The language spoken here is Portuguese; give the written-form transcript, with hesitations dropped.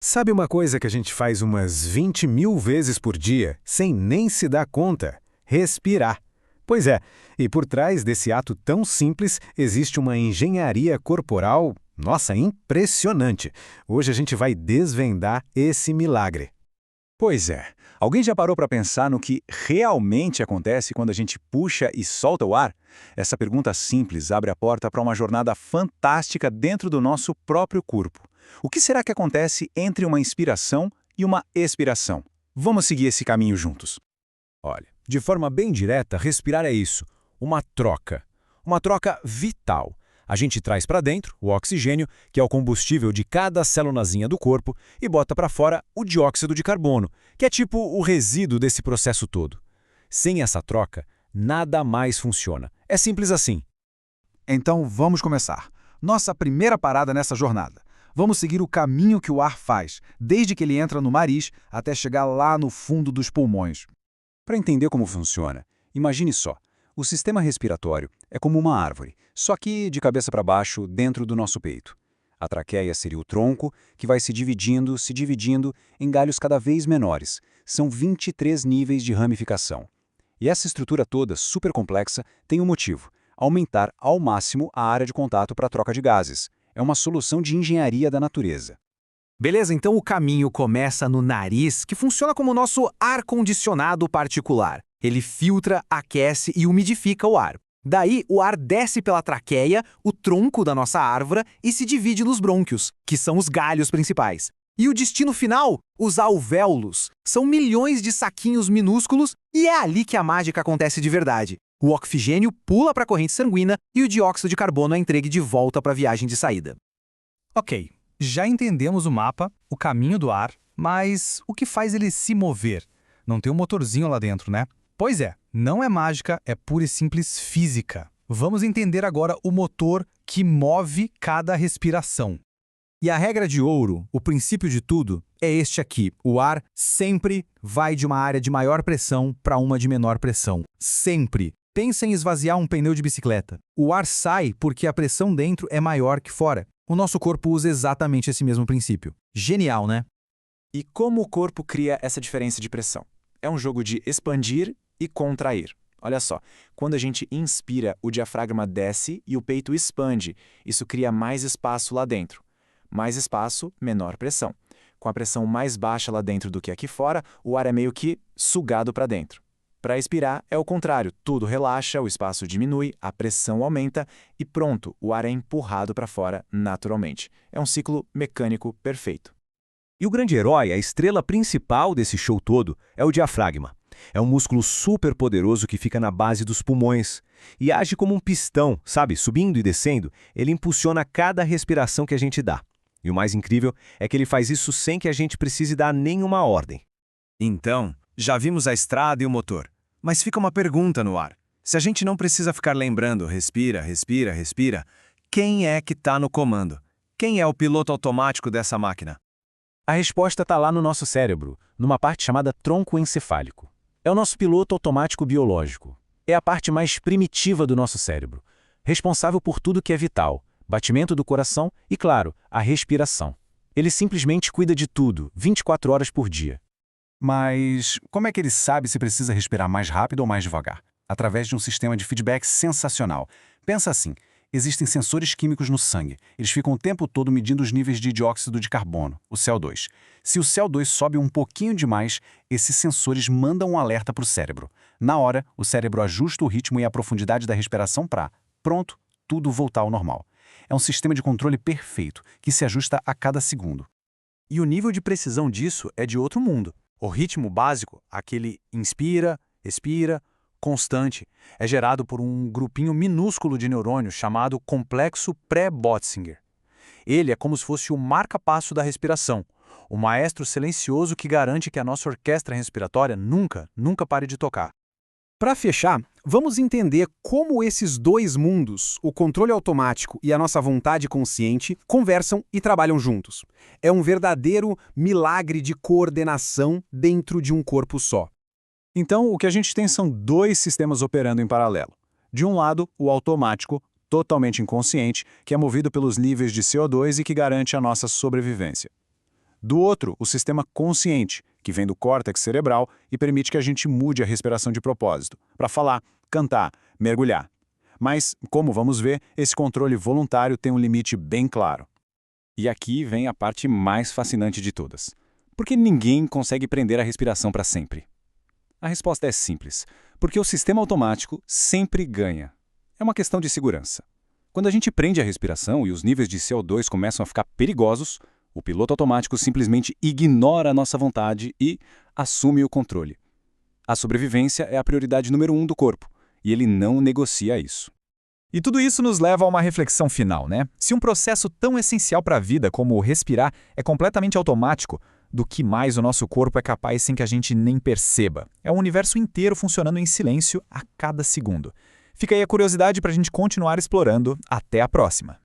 Sabe uma coisa que a gente faz umas 20 mil vezes por dia, sem nem se dar conta? Respirar. Pois é, e por trás desse ato tão simples existe uma engenharia corporal, nossa, impressionante. Hoje a gente vai desvendar esse milagre. Pois é. Alguém já parou para pensar no que realmente acontece quando a gente puxa e solta o ar? Essa pergunta simples abre a porta para uma jornada fantástica dentro do nosso próprio corpo. O que será que acontece entre uma inspiração e uma expiração? Vamos seguir esse caminho juntos. Olha, de forma bem direta, respirar é isso, uma troca. Uma troca vital. A gente traz para dentro o oxigênio, que é o combustível de cada célulazinha do corpo, e bota para fora o dióxido de carbono, que é tipo o resíduo desse processo todo. Sem essa troca, nada mais funciona. É simples assim. Então vamos começar. Nossa primeira parada nessa jornada. Vamos seguir o caminho que o ar faz, desde que ele entra no nariz até chegar lá no fundo dos pulmões. Para entender como funciona, imagine só. O sistema respiratório é como uma árvore, só que de cabeça para baixo, dentro do nosso peito. A traqueia seria o tronco, que vai se dividindo em galhos cada vez menores. São 23 níveis de ramificação. E essa estrutura toda, super complexa, tem um motivo: aumentar ao máximo a área de contato para a troca de gases. É uma solução de engenharia da natureza. Beleza, então o caminho começa no nariz, que funciona como o nosso ar-condicionado particular. Ele filtra, aquece e umidifica o ar. Daí, o ar desce pela traqueia, o tronco da nossa árvore, e se divide nos brônquios, que são os galhos principais. E o destino final? Os alvéolos. São milhões de saquinhos minúsculos e é ali que a mágica acontece de verdade. O oxigênio pula para a corrente sanguínea e o dióxido de carbono é entregue de volta para a viagem de saída. Ok, já entendemos o mapa, o caminho do ar, mas o que faz ele se mover? Não tem um motorzinho lá dentro, né? Pois é, não é mágica, é pura e simples física. Vamos entender agora o motor que move cada respiração. E a regra de ouro, o princípio de tudo, é este aqui. O ar sempre vai de uma área de maior pressão para uma de menor pressão. Sempre. Pensa em esvaziar um pneu de bicicleta. O ar sai porque a pressão dentro é maior que fora. O nosso corpo usa exatamente esse mesmo princípio. Genial, né? E como o corpo cria essa diferença de pressão? É um jogo de expandir e contrair. Olha só, quando a gente inspira, o diafragma desce e o peito expande. Isso cria mais espaço lá dentro. Mais espaço, menor pressão. Com a pressão mais baixa lá dentro do que aqui fora, o ar é meio que sugado para dentro. Para expirar, é o contrário. Tudo relaxa, o espaço diminui, a pressão aumenta e pronto, o ar é empurrado para fora naturalmente. É um ciclo mecânico perfeito. E o grande herói, a estrela principal desse show todo, é o diafragma. É um músculo super poderoso que fica na base dos pulmões e age como um pistão, sabe? Subindo e descendo, ele impulsiona cada respiração que a gente dá. E o mais incrível é que ele faz isso sem que a gente precise dar nenhuma ordem. Então, já vimos a estrada e o motor. Mas fica uma pergunta no ar. Se a gente não precisa ficar lembrando respira, respira, respira, quem é que está no comando? Quem é o piloto automático dessa máquina? A resposta está lá no nosso cérebro, numa parte chamada tronco encefálico. É o nosso piloto automático biológico. É a parte mais primitiva do nosso cérebro, responsável por tudo que é vital, batimento do coração e, claro, a respiração. Ele simplesmente cuida de tudo, 24 horas por dia. Mas como é que ele sabe se precisa respirar mais rápido ou mais devagar? Através de um sistema de feedback sensacional. Pensa assim, existem sensores químicos no sangue. Eles ficam o tempo todo medindo os níveis de dióxido de carbono, o CO2. Se o CO2 sobe um pouquinho demais, esses sensores mandam um alerta para o cérebro. Na hora, o cérebro ajusta o ritmo e a profundidade da respiração para, pronto, tudo voltar ao normal. É um sistema de controle perfeito, que se ajusta a cada segundo. E o nível de precisão disso é de outro mundo. O ritmo básico, aquele inspira, expira, constante, é gerado por um grupinho minúsculo de neurônios chamado complexo pré-Botzinger. Ele é como se fosse o marca-passo da respiração, o maestro silencioso que garante que a nossa orquestra respiratória nunca pare de tocar. Para fechar, vamos entender como esses dois mundos, o controle automático e a nossa vontade consciente, conversam e trabalham juntos. É um verdadeiro milagre de coordenação dentro de um corpo só. Então, o que a gente tem são dois sistemas operando em paralelo. De um lado, o automático, totalmente inconsciente, que é movido pelos níveis de CO2 e que garante a nossa sobrevivência. Do outro, o sistema consciente, que vem do córtex cerebral e permite que a gente mude a respiração de propósito, para falar, cantar, mergulhar. Mas, como vamos ver, esse controle voluntário tem um limite bem claro. E aqui vem a parte mais fascinante de todas. Porque ninguém consegue prender a respiração para sempre. A resposta é simples. Porque o sistema automático sempre ganha. É uma questão de segurança. Quando a gente prende a respiração e os níveis de CO2 começam a ficar perigosos, o piloto automático simplesmente ignora a nossa vontade e assume o controle. A sobrevivência é a prioridade número 1 do corpo, e ele não negocia isso. E tudo isso nos leva a uma reflexão final, né? Se um processo tão essencial para a vida como o respirar é completamente automático, do que mais o nosso corpo é capaz sem que a gente nem perceba? É um universo inteiro funcionando em silêncio a cada segundo. Fica aí a curiosidade para a gente continuar explorando. Até a próxima!